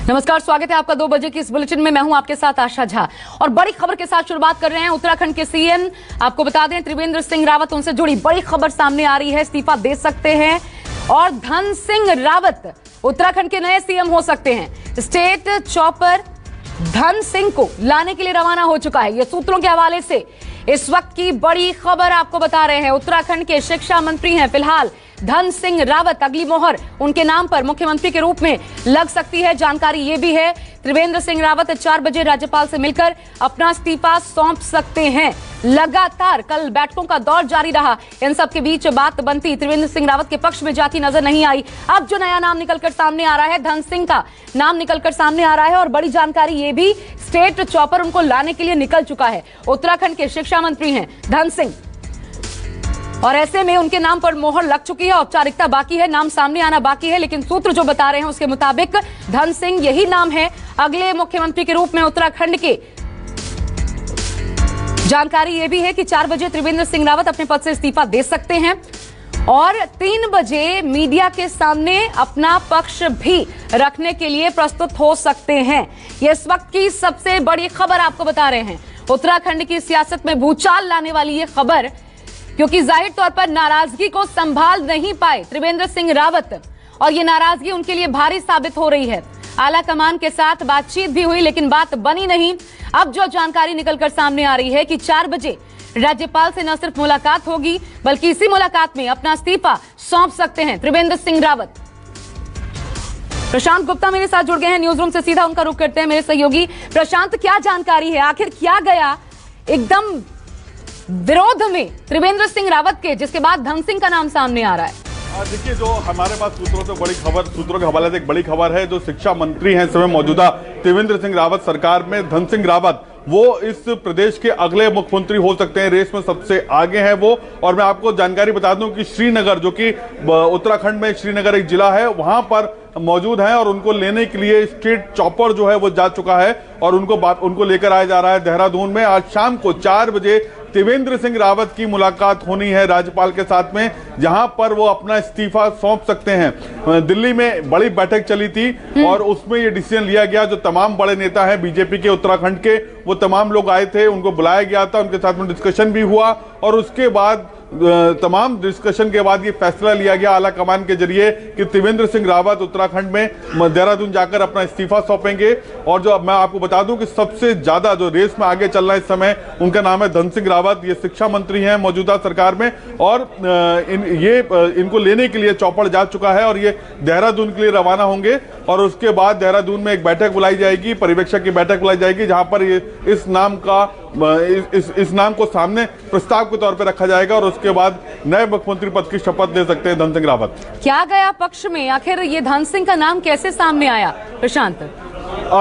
नमस्कार, स्वागत है आपका 2 बजे की इस बुलेटिन में। मैं हूं आपके साथ आशा झा और बड़ी खबर के साथ शुरुआत कर रहे हैं। उत्तराखंड के सीएम, आपको बता दें, त्रिवेंद्र सिंह रावत, उनसे जुड़ी बड़ी खबर सामने आ रही है। इस्तीफा दे सकते हैं और धन सिंह रावत उत्तराखंड के नए सीएम हो सकते हैं। स्टेट चॉपर धन सिंह को लाने के लिए रवाना हो चुका है। ये सूत्रों के हवाले से इस वक्त की बड़ी खबर आपको बता रहे हैं। उत्तराखंड के शिक्षा मंत्री हैं फिलहाल धन सिंह रावत। अगली मोहर उनके नाम पर मुख्यमंत्री के रूप में लग सकती है। जानकारी ये भी है, त्रिवेंद्र सिंह रावत 4 बजे राज्यपाल से मिलकर अपना इस्तीफा सौंप सकते हैं। लगातार कल बैठकों का दौर जारी रहा। इन सब के बीच बात बनती त्रिवेंद्र सिंह रावत के पक्ष में जाती नजर नहीं आई। अब जो नया नाम निकलकर सामने आ रहा है, धन सिंह का नाम निकलकर सामने आ रहा है। और बड़ी जानकारी ये भी, स्टेट चॉपर उनको लाने के लिए निकल चुका है। उत्तराखंड के शिक्षा मंत्री हैं धन सिंह और ऐसे में उनके नाम पर मोहर लग चुकी है। औपचारिकता बाकी है, नाम सामने आना बाकी है, लेकिन सूत्र जो बता रहे हैं उसके मुताबिक धन सिंह यही नाम है अगले मुख्यमंत्री के रूप में उत्तराखंड के। जानकारी यह भी है कि 4 बजे त्रिवेंद्र सिंह रावत अपने पद से इस्तीफा दे सकते हैं और 3 बजे मीडिया के सामने अपना पक्ष भी रखने के लिए प्रस्तुत हो सकते हैं। ये इस वक्त की सबसे बड़ी खबर आपको बता रहे हैं। उत्तराखंड की सियासत में भूचाल लाने वाली ये खबर, क्योंकि जाहिर तौर पर नाराजगी को संभाल नहीं पाए त्रिवेंद्र सिंह रावत और ये नाराजगी उनके लिए भारी साबित हो रही है। आला कमान के साथ बातचीत भी हुई लेकिन बात बनी नहीं। अब जो जानकारी निकलकर सामने आ रही है कि 4 बजे राज्यपाल से न सिर्फ मुलाकात होगी बल्कि इसी मुलाकात में अपना इस्तीफा सौंप सकते हैं त्रिवेंद्र सिंह रावत। प्रशांत गुप्ता मेरे साथ जुड़ गए हैं न्यूज रूम से, सीधा उनका रुख करते हैं मेरे सहयोगी। प्रशांत, क्या जानकारी है, आखिर क्या गया एकदम विरोध में त्रिवेंद्र सिंह रावत के, जिसके बाद धन सिंह का नाम सामने आ रहा है? देखिए, जो हमारे पास सूत्रों के हवाले से एक बड़ी खबर है। जो शिक्षा मंत्री हैं इस समय मौजूदा त्रिवेंद्र सिंह रावत सरकार में, धन सिंह रावत, वो इस प्रदेश के अगले मुख्यमंत्री हो सकते हैं। रेस में सबसे आगे हैं वो। और मैं आपको जानकारी बता दूं कि श्रीनगर, जो कि उत्तराखंड में श्रीनगर एक जिला है, वहां पर मौजूद हैं और उनको लेने के लिए स्टेट चॉपर जो है वो जा चुका है और उनको लेकर आया जा रहा है देहरादून में। आज शाम को 4 बजे त्रिवेंद्र सिंह रावत की मुलाकात होनी है राज्यपाल के साथ में, जहां पर वो अपना इस्तीफा सौंप सकते हैं। दिल्ली में बड़ी बैठक चली थी और उसमें ये डिसीजन लिया गया। जो तमाम बड़े नेता हैं बीजेपी के उत्तराखंड के, वो तमाम लोग आए थे, उनको बुलाया गया था, उनके साथ में डिस्कशन भी हुआ और उसके बाद तमाम डिस्कशन के बाद ये फैसला लिया गया आला कमान के जरिए कि त्रिवेंद्र सिंह रावत उत्तराखंड में देहरादून जाकर अपना इस्तीफा सौंपेंगे। और जो मैं आपको बता दूं कि सबसे ज्यादा जो रेस में आगे चल रहा है इस समय, उनका नाम है धन सिंह रावत। ये शिक्षा मंत्री हैं मौजूदा सरकार में और इनको लेने के लिए चौपड़ जा चुका है और ये देहरादून के लिए रवाना होंगे। और उसके बाद देहरादून में एक बैठक बुलाई जाएगी, पर्यवेक्षक की बैठक बुलाई जाएगी, जहां पर इस नाम को सामने प्रस्ताव के तौर पर रखा जाएगा और उसके बाद नए मुख्यमंत्री पद की शपथ दे सकते हैं धन सिंह रावत। क्या गया पक्ष में, आखिर ये धन सिंह का नाम कैसे सामने आया प्रशांत?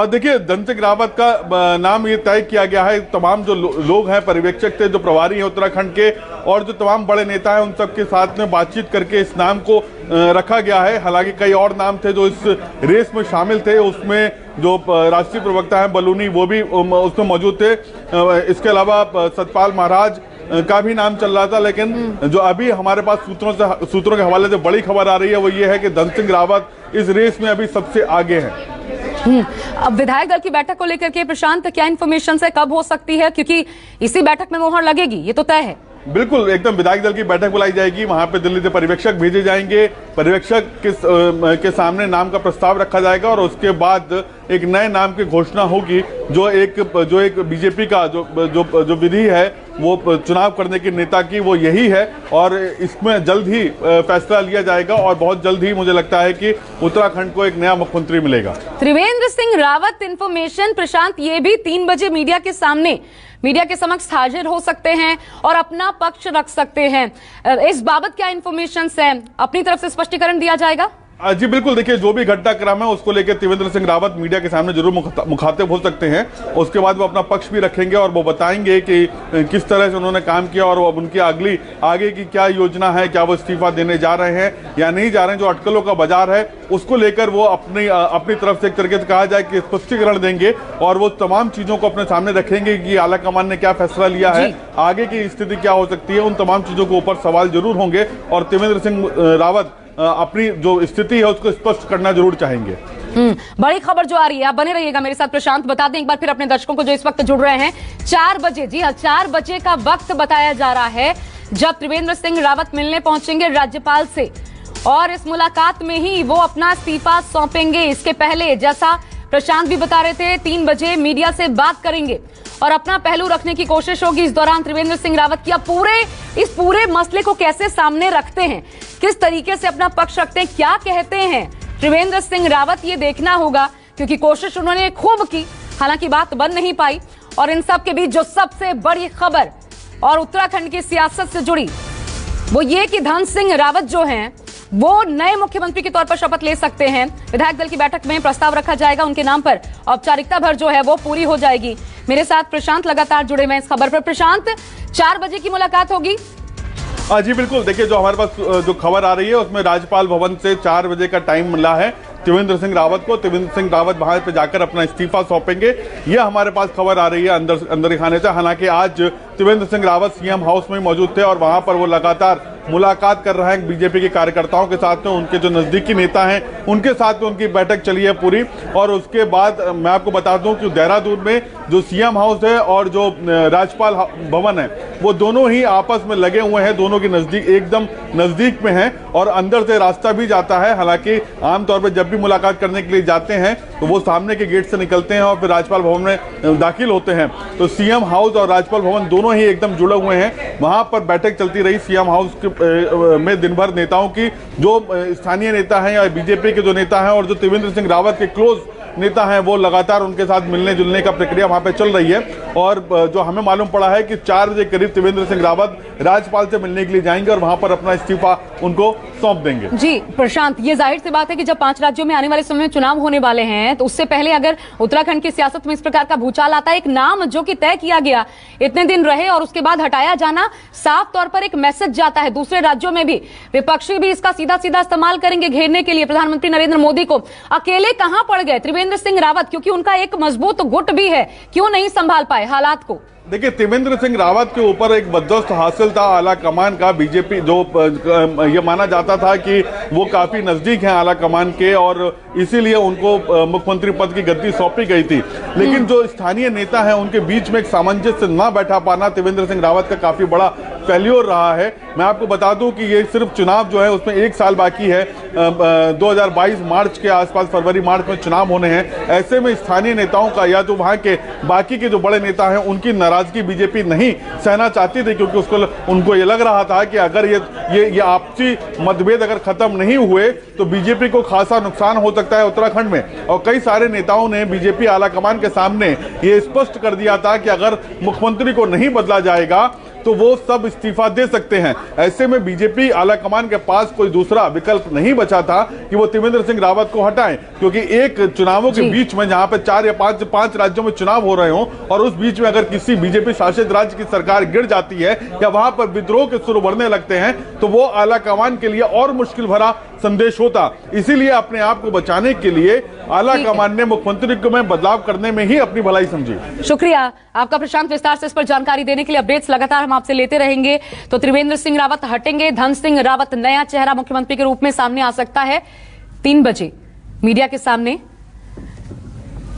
देखिए, धन सिंह रावत का नाम ये तय किया गया है। तमाम जो लोग हैं, पर्यवेक्षक थे, जो प्रभारी हैं उत्तराखंड के और जो तमाम बड़े नेता हैं, उन सब के साथ में बातचीत करके इस नाम को रखा गया है। हालांकि कई और नाम थे जो इस रेस में शामिल थे। उसमें जो राष्ट्रीय प्रवक्ता हैं बलूनी, वो भी उसमें मौजूद थे। इसके अलावा सतपाल महाराज का भी नाम चल रहा था। लेकिन जो अभी हमारे पास सूत्रों के हवाले से बड़ी खबर आ रही है वो ये है कि धन सिंह रावत इस रेस में अभी सबसे आगे हैं। अब विधायक दल की बैठक को लेकर के प्रशांत, क्या इन्फॉर्मेशन है, कब हो सकती है? क्योंकि इसी बैठक में मोहर लगेगी, ये तो तय है। बिल्कुल, एकदम विधायक दल की बैठक बुलाई जाएगी। वहां पे दिल्ली से पर्यवेक्षक भेजे जाएंगे। पर्यवेक्षक के सामने नाम का प्रस्ताव रखा जाएगा और उसके बाद एक नए नाम की घोषणा होगी। जो एक बीजेपी का जो विधि है वो चुनाव करने के नेता की, वो यही है और इसमें जल्द ही फैसला लिया जाएगा और बहुत जल्द ही मुझे लगता है कि उत्तराखंड को एक नया मुख्यमंत्री मिलेगा। त्रिवेंद्र सिंह रावत इन्फॉर्मेशन प्रशांत, ये भी 3 बजे मीडिया के समक्ष हाजिर हो सकते हैं और अपना पक्ष रख सकते हैं। इस बाबत क्या इन्फॉर्मेशन है, अपनी तरफ से स्पष्टीकरण दिया जाएगा? जी बिल्कुल, देखिए, जो भी घटनाक्रम है उसको लेकर त्रिवेंद्र सिंह रावत मीडिया के सामने जरूर मुखातिब हो सकते हैं। उसके बाद वो अपना पक्ष भी रखेंगे और वो बताएंगे कि किस तरह से उन्होंने काम किया और उनकी आगे की क्या योजना है, क्या वो इस्तीफा देने जा रहे हैं या नहीं जा रहे हैं। जो अटकलों का बाजार है उसको लेकर वो अपनी तरफ से एक तरीके से कहा जाए कि स्पष्टीकरण देंगे और वो तमाम चीजों को अपने सामने रखेंगे कि आला कमान ने क्या फैसला लिया है, आगे की स्थिति क्या हो सकती है। उन तमाम चीजों के ऊपर सवाल जरूर होंगे और त्रिवेंद्र सिंह रावत अपनी जो स्थिति है उसको स्पष्ट करना जरूर चाहेंगे। बड़ी खबर जो आ रही है, आप बने रहिएगा मेरे साथ। प्रशांत, बता दें एक बार फिर अपने दर्शकों को जो इस वक्त जुड़ रहे हैं, 4 बजे, जी हाँ 4 बजे का वक्त बताया जा रहा है जब त्रिवेंद्र सिंह रावत मिलने पहुंचेंगे राज्यपाल से, और इस मुलाकात में ही वो अपना इस्तीफा सौंपेंगे। इसके पहले जैसा प्रशांत भी बता रहे थे, 3 बजे मीडिया से बात करेंगे और अपना पहलू रखने की कोशिश होगी। इस दौरान त्रिवेंद्र सिंह रावत की इस पूरे मसले को कैसे सामने रखते हैं, किस तरीके से अपना पक्ष रखते हैं, क्या कहते हैं त्रिवेंद्र सिंह रावत, ये देखना होगा, क्योंकि कोशिश उन्होंने खूब की, हालांकि बात बन नहीं पाई। और इन सब के बीच जो सबसे बड़ी खबर और उत्तराखंड की सियासत से जुड़ी, वो ये कि धन सिंह रावत जो हैं वो नए मुख्यमंत्री के तौर पर शपथ ले सकते हैं। विधायक दल की बैठक में प्रस्ताव रखा जाएगा उनके नाम पर, औपचारिकता भर जो है वो पूरी हो जाएगी। मेरे साथ प्रशांत लगातार जुड़े हुए हैं इस खबर पर। प्रशांत, 4 बजे की मुलाकात होगी? जी बिल्कुल, देखिए जो हमारे पास जो खबर आ रही है उसमें राज्यपाल भवन से 4 बजे का टाइम मिला है त्रिवेंद्र सिंह रावत को। त्रिवेंद्र सिंह रावत वहां पे जाकर अपना इस्तीफा सौंपेंगे, यह हमारे पास खबर आ रही है अंदर खाने से। हालांकि आज त्रिवेंद्र सिंह रावत सीएम हाउस में मौजूद थे और वहां पर वो लगातार मुलाकात कर रहे हैं बीजेपी के कार्यकर्ताओं के साथ में, उनके जो नजदीकी नेता हैं उनके साथ में उनकी बैठक चली है पूरी। और उसके बाद मैं आपको बता दूं कि देहरादून में जो सीएम हाउस है और जो राज्यपाल भवन है वो दोनों ही आपस में लगे हुए हैं, दोनों की एकदम नजदीक में है और अंदर से रास्ता भी जाता है। हालांकि आमतौर पर जब भी मुलाकात करने के लिए जाते हैं तो वो सामने के गेट से निकलते हैं और फिर राज्यपाल भवन में दाखिल होते हैं। तो सीएम हाउस और राज्यपाल भवन दोनों ही एकदम जुड़े हुए हैं। वहां पर बैठक चलती रही सीएम हाउस में दिन भर नेताओं की, जो स्थानीय नेता हैं या बीजेपी के जो नेता हैं और जो त्रिवेंद्र सिंह रावत के क्लोज नेता हैं वो लगातार उनके साथ मिलने जुलने का प्रक्रिया वहां पे चल रही है। और जो हमें मालूम पड़ा है कि 4 बजे करीब त्रिवेंद्र सिंह रावत राज्यपाल से मिलने के लिए जाएंगे और वहां पर अपना इस्तीफा उनको सौंप देंगे। जी प्रशांत, ये जाहिर सी बात है कि जब 5 राज्यों में आने वाले समय में चुनाव होने वाले हैं तो उससे पहले अगर उत्तराखंड की सियासत में इस प्रकार का भूचाल आता है, एक नाम जो कि तय किया गया इतने दिन रहे और उसके बाद हटाया जाना, साफ तौर पर एक मैसेज जाता है दूसरे राज्यों में भी। विपक्षी भी इसका सीधा सीधा इस्तेमाल करेंगे घेरने के लिए प्रधानमंत्री नरेंद्र मोदी को। अकेले कहां पड़ गए त्रिवेंद्र सिंह रावत, क्योंकि उनका एक मजबूत गुट भी है, क्यों नहीं संभाल पाए हालात को? देखिए, त्रिवेंद्र सिंह रावत के ऊपर एक बदोबस्त हासिल था आला कमान का। बीजेपी जो ये माना जाता था कि वो काफी नजदीक हैं आला कमान के और इसीलिए उनको मुख्यमंत्री पद की गद्दी सौंपी गई थी। लेकिन जो स्थानीय नेता हैं उनके बीच में एक सामंजस्य न बैठा पाना त्रिवेंद्र सिंह रावत का काफी बड़ा फेल्योर रहा है। मैं आपको बता दूं कि ये सिर्फ चुनाव जो है उसमें 1 साल बाकी है। 2022 मार्च के आसपास, फरवरी मार्च में चुनाव होने हैं। ऐसे में स्थानीय नेताओं का या जो वहां के बाकी के जो बड़े नेता हैं उनकी नाराजगी बीजेपी नहीं सहना चाहती थी, क्योंकि उनको ये लग रहा था कि अगर ये आपसी मतभेद अगर खत्म नहीं हुए तो बीजेपी को खासा नुकसान हो सकता है उत्तराखंड में। और कई सारे नेताओं ने बीजेपी आलाकमान के सामने ये स्पष्ट कर दिया था कि अगर मुख्यमंत्री को नहीं बदला जाएगा तो वो सब इस्तीफा दे सकते हैं। ऐसे में बीजेपी आलाकमान के पास कोई दूसरा विकल्प नहीं बचा था कि वो त्रिवेंद्र सिंह रावत को हटाएं, क्योंकि एक चुनावों के बीच में जहां पे 4 या 5 राज्यों में चुनाव हो रहे हों और उस बीच में अगर किसी बीजेपी शासित राज्य की सरकार गिर जाती है या वहां पर विद्रोह के सुर बढ़ने लगते हैं तो वो आलाकमान के लिए और मुश्किल भरा संदेश होता। इसीलिए अपने आप को बचाने के लिए आलाकमान ने मुख्यमंत्री को में बदलाव करने में ही अपनी भलाई समझी। शुक्रिया आपका प्रशांत, विस्तार से इस पर जानकारी देने के लिए। अपडेट्स लगातार हम आपसे लेते रहेंगे। तो त्रिवेंद्र सिंह रावत हटेंगे, धन सिंह रावत नया चेहरा मुख्यमंत्री के रूप में सामने आ सकता है। 3 बजे मीडिया के सामने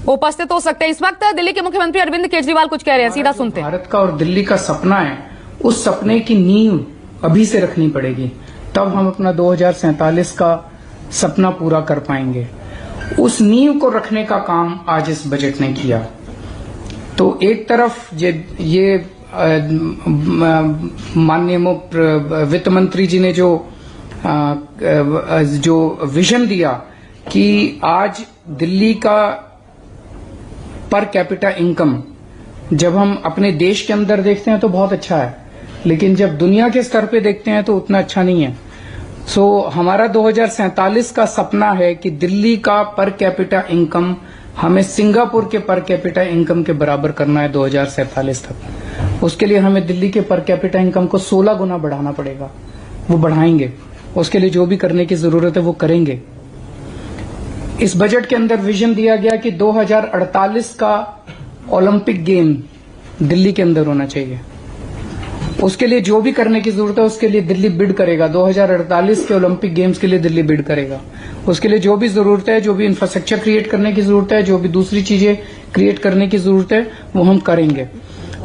उपस्थित हो सकते हैं। इस वक्त दिल्ली के मुख्यमंत्री अरविंद केजरीवाल कुछ कह रहे हैं, सीधा सुनते हैं। भारत का और दिल्ली का सपना है, उस सपने की नींव अभी से रखनी पड़ेगी, तब हम अपना 2047 का सपना पूरा कर पाएंगे। उस नींव को रखने का काम आज इस बजट ने किया। तो एक तरफ ये माननीय वित्त मंत्री जी ने जो विजन दिया कि आज दिल्ली का पर कैपिटा इनकम जब हम अपने देश के अंदर देखते हैं तो बहुत अच्छा है, लेकिन जब दुनिया के स्तर पे देखते हैं तो उतना अच्छा नहीं है। हमारा 2047 का सपना है कि दिल्ली का पर कैपिटा इनकम हमें सिंगापुर के पर कैपिटा इनकम के बराबर करना है 2047 तक। उसके लिए हमें दिल्ली के पर कैपिटा इनकम को 16 गुना बढ़ाना पड़ेगा। वो बढ़ाएंगे, उसके लिए जो भी करने की जरूरत है वो करेंगे। इस बजट के अंदर विजन दिया गया कि 2048 का ओलंपिक गेम दिल्ली के अंदर होना चाहिए। उसके लिए जो भी करने की जरूरत है उसके लिए दिल्ली बिड करेगा। 2048 के ओलंपिक गेम्स के लिए दिल्ली बिड करेगा। उसके लिए जो भी जरूरत है, जो भी इंफ्रास्ट्रक्चर क्रिएट करने की जरूरत है, जो भी दूसरी चीजें क्रिएट करने की जरूरत है, वो हम करेंगे।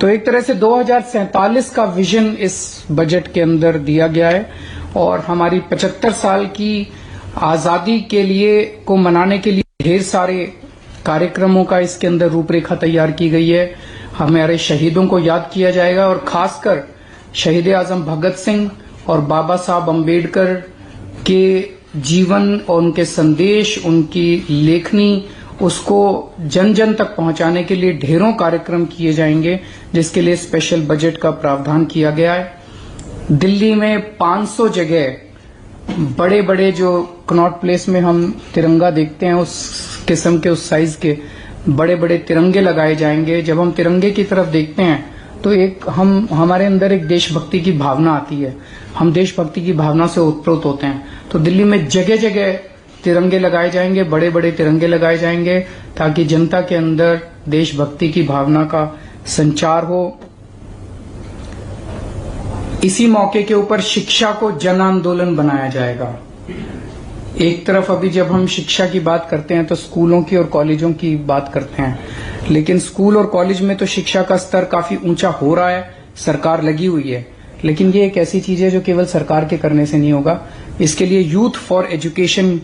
तो एक तरह से 2047 का विजन इस बजट के अंदर दिया गया है और हमारी 75 साल की आजादी के लिए को मनाने के लिए ढेर सारे कार्यक्रमों का इसके अंदर रूपरेखा तैयार की गई है। हमारे शहीदों को याद किया जाएगा और खासकर शहीद आजम भगत सिंह और बाबा साहब अम्बेडकर के जीवन और उनके संदेश, उनकी लेखनी, उसको जन जन तक पहुंचाने के लिए ढेरों कार्यक्रम किए जाएंगे, जिसके लिए स्पेशल बजट का प्रावधान किया गया है। दिल्ली में 500 जगह बड़े बड़े जो कनॉट प्लेस में हम तिरंगा देखते हैं, उस किस्म के, उस साइज के बड़े बड़े तिरंगे लगाए जाएंगे। जब हम तिरंगे की तरफ देखते हैं तो हमारे अंदर एक देशभक्ति की भावना आती है। हम देशभक्ति की भावना से ओतप्रोत होते हैं। तो दिल्ली में जगह जगह तिरंगे लगाए जाएंगे, बड़े बड़े तिरंगे लगाए जाएंगे, ताकि जनता के अंदर देशभक्ति की भावना का संचार हो। इसी मौके के ऊपर शिक्षा को जन आंदोलन बनाया जाएगा। एक तरफ अभी जब हम शिक्षा की बात करते हैं तो स्कूलों की और कॉलेजों की बात करते हैं, लेकिन स्कूल और कॉलेज में तो शिक्षा का स्तर काफी ऊंचा हो रहा है, सरकार लगी हुई है। लेकिन ये एक ऐसी चीज है जो केवल सरकार के करने से नहीं होगा। इसके लिए यूथ फॉर एजुकेशन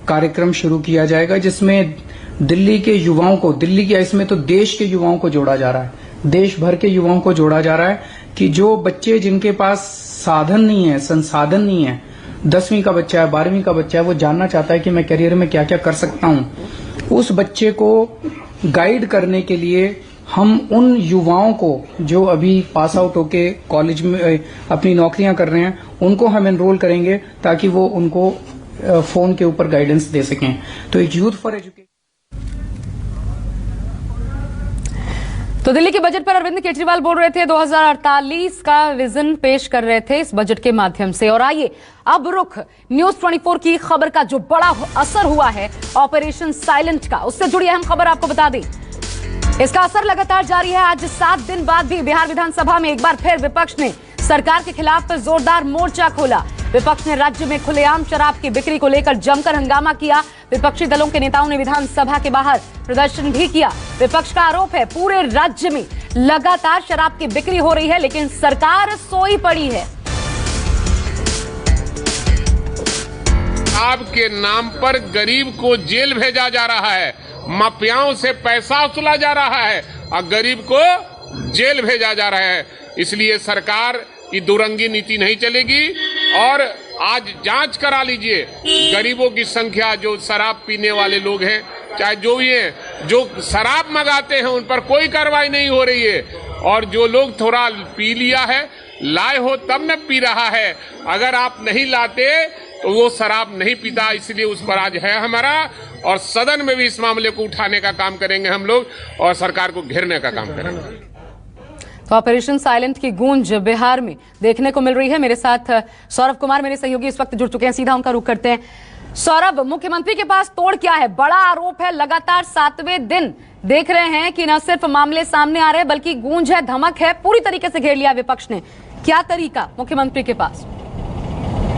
कार्यक्रम शुरू किया जाएगा, जिसमें दिल्ली के युवाओं को, दिल्ली के, इसमें तो देश के युवाओं को जोड़ा जा रहा है, देश भर के युवाओं को जोड़ा जा रहा है कि जो बच्चे जिनके पास साधन नहीं है, संसाधन नहीं है, 10वीं का बच्चा है, 12वीं का बच्चा है, वो जानना चाहता है कि मैं करियर में क्या क्या कर सकता हूं, उस बच्चे को गाइड करने के लिए हम उन युवाओं को जो अभी पास आउट होके कॉलेज में अपनी नौकरियां कर रहे हैं, उनको हम एनरोल करेंगे ताकि वो उनको फोन के ऊपर गाइडेंस दे सकें। तो एक यूथ फॉर एजुकेशन। तो दिल्ली के बजट पर अरविंद केजरीवाल बोल रहे थे, 2048 का विजन पेश कर रहे थे इस बजट के माध्यम से। और आइए अब रुख न्यूज 24 की खबर का जो बड़ा असर हुआ है ऑपरेशन साइलेंट का, उससे जुड़ी अहम खबर आपको बता दें। इसका असर लगातार जारी है। आज 7 दिन बाद भी बिहार विधानसभा में एक बार फिर विपक्ष ने सरकार के खिलाफ जोरदार मोर्चा खोला। विपक्ष ने राज्य में खुलेआम शराब की बिक्री को लेकर जमकर हंगामा किया। विपक्षी दलों के नेताओं ने विधानसभा के बाहर प्रदर्शन भी किया। विपक्ष का आरोप है पूरे राज्य में लगातार शराब की बिक्री हो रही है, लेकिन सरकार सोई पड़ी है। शराब के नाम पर गरीब को जेल भेजा जा रहा है, माफियाओं से पैसा वसूला जा रहा है और गरीब को जेल भेजा जा रहा है। इसलिए सरकार की दुरंगी नीति नहीं चलेगी। और आज जांच करा लीजिए, गरीबों की संख्या, जो शराब पीने वाले लोग हैं, चाहे जो भी हैं, जो शराब मंगाते हैं उन पर कोई कार्रवाई नहीं हो रही है। और जो लोग थोड़ा पी लिया है, लाए हो तब न पी रहा है, अगर आप नहीं लाते तो वो शराब नहीं पीता। इसलिए उस पर आज है हमारा, और सदन में भी इस मामले को उठाने का काम करेंगे हम लोग और सरकार को घेरने का काम करेंगे। तो ऑपरेशन साइलेंट की गूंज बिहार में देखने को मिल रही है। मेरे साथ सौरभ कुमार मेरे सहयोगी इस वक्त जुड़ चुके हैं, सीधा उनका रुख करते हैं। सौरभ, मुख्यमंत्री के पास तोड़ क्या है? बड़ा आरोप है, लगातार 7वें दिन देख रहे हैं कि न सिर्फ मामले सामने आ रहे हैं बल्कि गूंज है, धमक है, पूरी तरीके से घेर लिया विपक्ष ने। क्या तरीका मुख्यमंत्री के पास?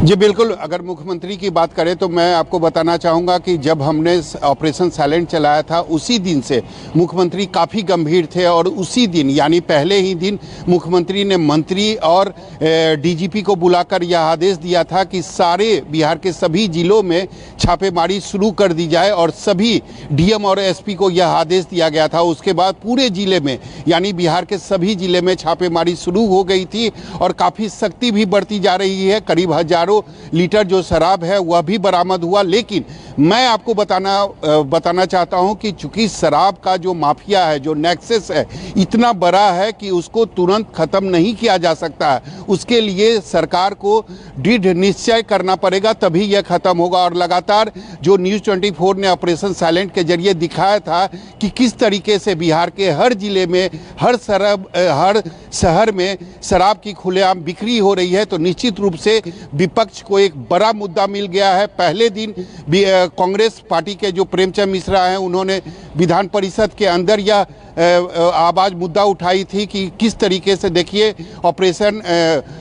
जी बिल्कुल, अगर मुख्यमंत्री की बात करें तो मैं आपको बताना चाहूँगा कि जब हमने ऑपरेशन साइलेंट चलाया था उसी दिन से मुख्यमंत्री काफ़ी गंभीर थे। और उसी दिन यानी पहले ही दिन मुख्यमंत्री ने मंत्री और डीजीपी को बुलाकर यह आदेश दिया था कि सारे बिहार के सभी जिलों में छापेमारी शुरू कर दी जाए और सभी डीएम और एसपी को यह आदेश दिया गया था। उसके बाद पूरे जिले में यानी बिहार के सभी जिले में छापेमारी शुरू हो गई थी और काफ़ी सख्ती भी बढ़ती जा रही है। करीब हजारों लीटर जो शराब है वह भी बरामद हुआ। लेकिन मैं आपको बताना चाहता हूं कि चूंकि शराब का जो माफिया है, जो नेक्सस है, इतना बड़ा है कि उसको तुरंत खत्म नहीं किया जा सकता है। उसके लिए सरकार को दृढ़ निश्चय करना पड़ेगा, तभी यह खत्म होगा। और लगातार जो न्यूज़ 24 ने ऑपरेशन साइलेंट के जरिए दिखाया था कि किस तरीके से बिहार के हर जिले में, हर शहर में शराब की खुलेआम बिक्री हो रही है, तो निश्चित रूप से विपक्ष को एक बड़ा मुद्दा मिल गया है। पहले दिन कांग्रेस पार्टी के जो प्रेमचंद मिश्रा हैं उन्होंने विधान परिषद के अंदर यह आवाज मुद्दा उठाई थी कि किस तरीके से देखिए ऑपरेशन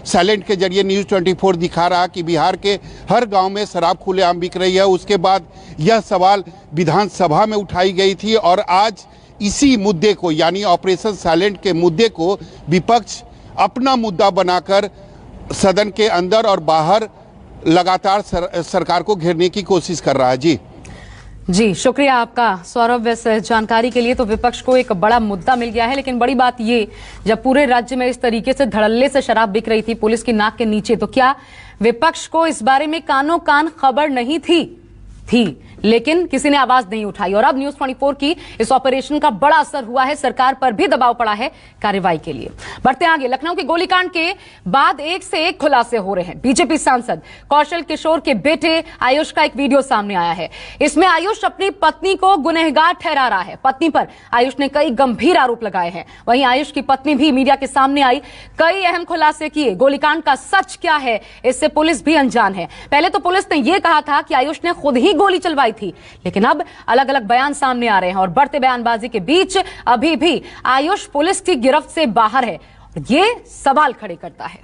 साइलेंट के जरिए न्यूज़ 24 दिखा रहा कि बिहार के हर गांव में शराब खुलेआम बिक रही है। उसके बाद यह सवाल विधानसभा में उठाई गई थी और आज इसी मुद्दे को यानी ऑपरेशन साइलेंट के मुद्दे को विपक्ष अपना मुद्दा बनाकर सदन के अंदर और बाहर लगातार सरकार को घेरने की कोशिश कर रहा है। जी शुक्रिया आपका सौरभ इस जानकारी के लिए। तो विपक्ष को एक बड़ा मुद्दा मिल गया है, लेकिन बड़ी बात ये, जब पूरे राज्य में इस तरीके से धड़ल्ले से शराब बिक रही थी पुलिस की नाक के नीचे, तो क्या विपक्ष को इस बारे में कानो कान खबर नहीं थी लेकिन किसी ने आवाज नहीं उठाई। और अब न्यूज़ 24 की इस ऑपरेशन का बड़ा असर हुआ है, सरकार पर भी दबाव पड़ा है कार्रवाई के लिए। बढ़ते आगे, लखनऊ के गोलीकांड के बाद एक से एक खुलासे हो रहे हैं। बीजेपी सांसद कौशल किशोर के बेटे आयुष का एक वीडियो सामने आया है। इसमें आयुष अपनी पत्नी को गुनहगार ठहरा रहा है। पत्नी पर आयुष ने कई गंभीर आरोप लगाए हैं। वहीं आयुष की पत्नी भी मीडिया के सामने आई, कई अहम खुलासे किए। गोलीकांड का सच क्या है, इससे पुलिस भी अनजान है। पहले तो पुलिस ने यह कहा था कि आयुष ने खुद ही गोली चलवाई थी, लेकिन अब अलग अलग बयान सामने आ रहे हैं और बढ़ते बयानबाजी के बीच अभी भी आयुष पुलिस की गिरफ्त से बाहर है। ये सवाल खड़े करता है।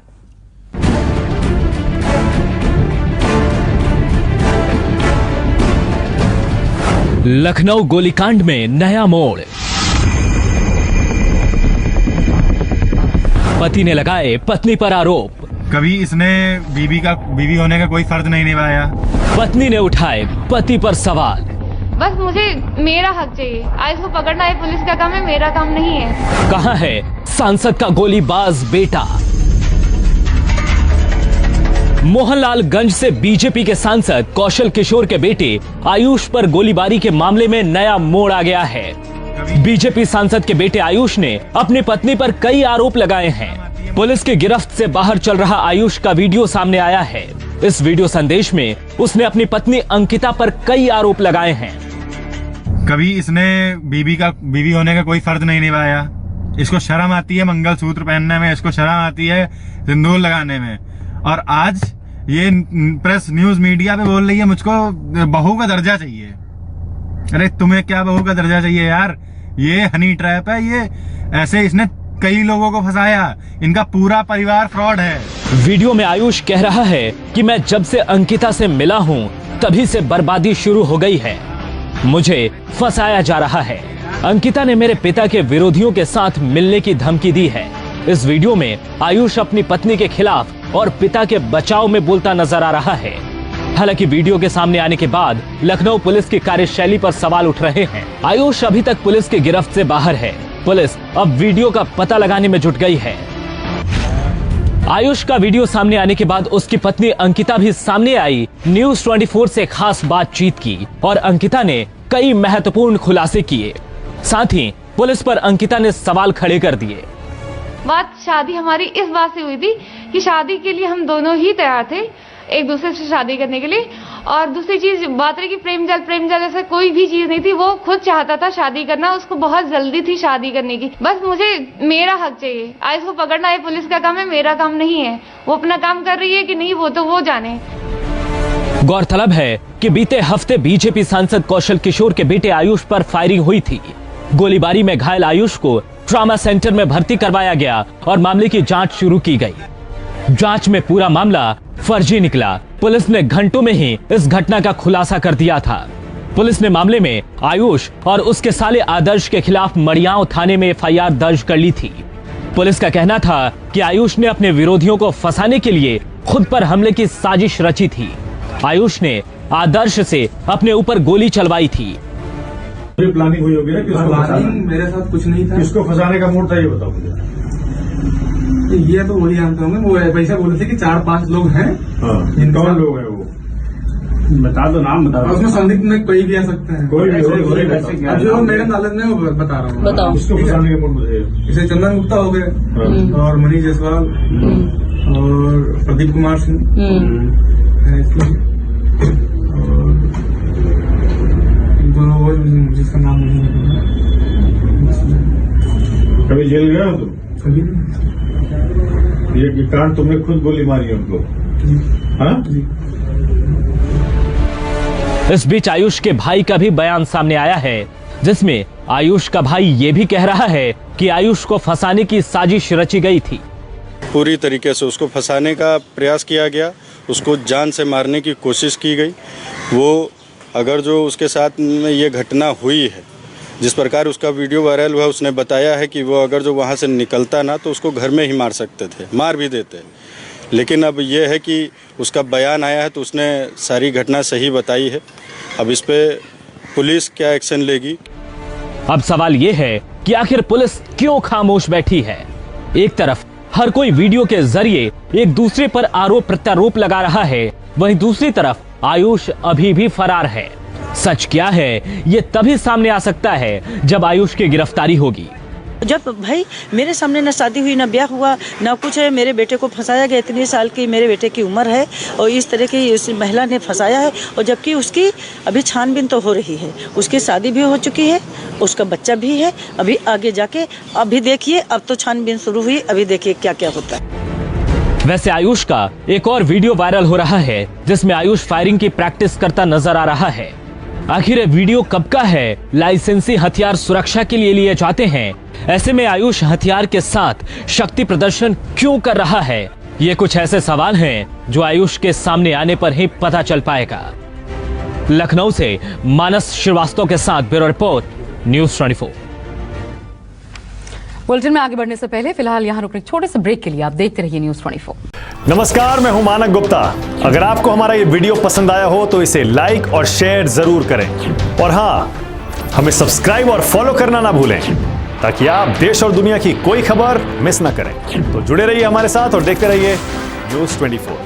लखनऊ गोलीकांड में नया मोड़। पति ने लगाए पत्नी पर आरोप। कभी इसने बीवी होने का कोई फर्ज नहीं निभाया। पत्नी ने उठाए पति पर सवाल। बस मुझे मेरा हक चाहिए। आज को पकड़ना है पुलिस का काम है, मेरा काम नहीं है। कहां है सांसद का गोलीबाज बेटा? मोहनलालगंज से बीजेपी के सांसद कौशल किशोर के बेटे आयुष पर गोलीबारी के मामले में नया मोड़ आ गया है। बीजेपी सांसद के बेटे आयुष ने अपनी पत्नी पर कई आरोप लगाए हैं। पुलिस की गिरफ्त से बाहर चल रहा आयुष का वीडियो सामने आया है। इस वीडियो संदेश में उसने अपनी पत्नी अंकिता पर कई आरोप लगाए हैं। कभी इसने बीवी होने का कोई फर्ज नहीं निभाया। इसको शर्म आती है मंगलसूत्र पहनने में, इसको शर्म आती है सिंदूर लगाने में, और आज ये प्रेस न्यूज मीडिया पे बोल रही है मुझको बहू का दर्जा चाहिए। अरे तुम्हें क्या बहू का दर्जा चाहिए यार? ये हनी ट्रैप है। ये ऐसे इसने कई लोगों को फंसाया। इनका पूरा परिवार फ्रॉड है। वीडियो में आयुष कह रहा है कि मैं जब से अंकिता से मिला हूं तभी से बर्बादी शुरू हो गई है। मुझे फंसाया जा रहा है। अंकिता ने मेरे पिता के विरोधियों के साथ मिलने की धमकी दी है। इस वीडियो में आयुष अपनी पत्नी के खिलाफ और पिता के बचाव में बोलता नजर आ रहा है। हालांकि वीडियो के सामने आने के बाद लखनऊ पुलिस की कार्यशैली पर सवाल उठ रहे हैं। आयुष अभी तक पुलिस की गिरफ्त से बाहर है। पुलिस अब वीडियो का पता लगाने में जुट गई है। आयुष का वीडियो सामने आने के बाद उसकी पत्नी अंकिता भी सामने आई। न्यूज़ 24 से खास बातचीत की और अंकिता ने कई महत्वपूर्ण खुलासे किए। साथ ही पुलिस पर अंकिता ने सवाल खड़े कर दिए। बात शादी हमारी इस बात से हुई थी कि शादी के लिए हम दोनों ही तैयार थे, एक दूसरे से शादी करने के लिए। और दूसरी चीज बात रही कि प्रेम जल ऐसा कोई भी चीज नहीं थी। वो खुद चाहता था शादी करना, उसको बहुत जल्दी थी शादी करने की। बस मुझे मेरा हक चाहिए। आज को पकड़ना है पुलिस का काम है, मेरा काम नहीं है। वो अपना काम कर रही है कि नहीं वो तो वो जाने। गौरतलब है कि बीते हफ्ते बीजेपी सांसद कौशल किशोर के बेटे आयुष पर फायरिंग हुई थी। गोलीबारी में घायल आयुष को ट्रॉमा सेंटर में भर्ती करवाया गया और मामले की जांच शुरू की गई। जांच में पूरा मामला फर्जी निकला। पुलिस ने घंटों में ही इस घटना का खुलासा कर दिया था। पुलिस ने मामले में आयुष और उसके साले आदर्श के खिलाफ मड़ियाव थाने में एफआईआर दर्ज कर ली थी। पुलिस का कहना था कि आयुष ने अपने विरोधियों को फंसाने के लिए खुद पर हमले की साजिश रची थी। आयुष ने आदर्श से अपने ऊपर गोली चलवाई थी। प्लानिंग हुई होगी ना? प्लानिंग मेरे साथ कुछ नहीं था। किसको फंसाने का मूड था ये बताओ मुझे। ये तो वही जानता हूँ। वो वैसा बोले थे कि 4-5 लोग हैं। कौन लोग हैं वो? बता दो, नाम बता दो। उसमें संदिग्ध में कोई भी आ सकता है। कोई भी हो। जो मेरे नॉलेज में वो बता रहा हूँ। बताओ किसको फंसाने का मूड मुझे। इसे चंदन गुप्ता हो गए और मनीष जायसवाल और प्रदीप कुमार सिंह, जिसका नाम नहीं है। कभी जेल गए हो तुम? कभी। ये कारण तुमने खुद गोली मारी है उनको? हाँ? इस बीच आयुष के भाई का भी बयान सामने आया है, जिसमें आयुष का भाई ये भी कह रहा है कि आयुष को फंसाने की साजिश रची गई थी। पूरी तरीके से उसको फंसाने का प्रयास किया गया, उसको जान से मारने की कोशिश की गई। वो अगर जो उसके साथ में ये घटना हुई है, जिस प्रकार उसका वीडियो वायरल हुआ, उसने बताया है कि वो अगर जो वहाँ से निकलता ना तो उसको घर में ही मार सकते थे, मार भी देते। लेकिन अब ये है कि उसका बयान आया है तो उसने सारी घटना सही बताई है। अब इस पे पुलिस क्या एक्शन लेगी। अब सवाल ये है कि आखिर पुलिस क्यों खामोश बैठी है। एक तरफ हर कोई वीडियो के जरिए एक दूसरे पर आरोप प्रत्यारोप लगा रहा है, वहीं दूसरी तरफ आयुष अभी भी फरार है। सच क्या है ये तभी सामने आ सकता है जब आयुष की गिरफ्तारी होगी। जब भाई मेरे सामने न शादी हुई, न ब्याह हुआ, न कुछ है, मेरे बेटे को फंसाया गया। इतने साल की मेरे बेटे की उम्र है और इस तरह की उस महिला ने फंसाया है, और जबकि उसकी अभी छानबीन तो हो रही है। उसकी शादी भी हो चुकी है, उसका बच्चा भी है। अभी आगे जाके अभी देखिए, अब तो छानबीन शुरू हुई, अभी देखिए क्या क्या होता है। वैसे आयुष का एक और वीडियो वायरल हो रहा है, जिसमें आयुष फायरिंग की प्रैक्टिस करता नजर आ रहा है। आखिर ये वीडियो कब का है? लाइसेंसी हथियार सुरक्षा के लिए लिए जाते हैं, ऐसे में आयुष हथियार के साथ शक्ति प्रदर्शन क्यों कर रहा है? ये कुछ ऐसे सवाल हैं जो आयुष के सामने आने पर ही पता चल पाएगा। लखनऊ से मानस श्रीवास्तव के साथ ब्यूरो रिपोर्ट, न्यूज़ 24। बुलेटिन में आगे बढ़ने से पहले फिलहाल यहाँ रुकने छोटे से ब्रेक के लिए आप देखते रहिए न्यूज़ 24। नमस्कार, मैं हूं मानक गुप्ता। अगर आपको हमारा ये वीडियो पसंद आया हो तो इसे लाइक और शेयर जरूर करें, और हाँ, हमें सब्सक्राइब और फॉलो करना ना भूलें, ताकि आप देश और दुनिया की कोई खबर मिस ना करें। तो जुड़े रहिए हमारे साथ और देखते रहिए न्यूज़ 24।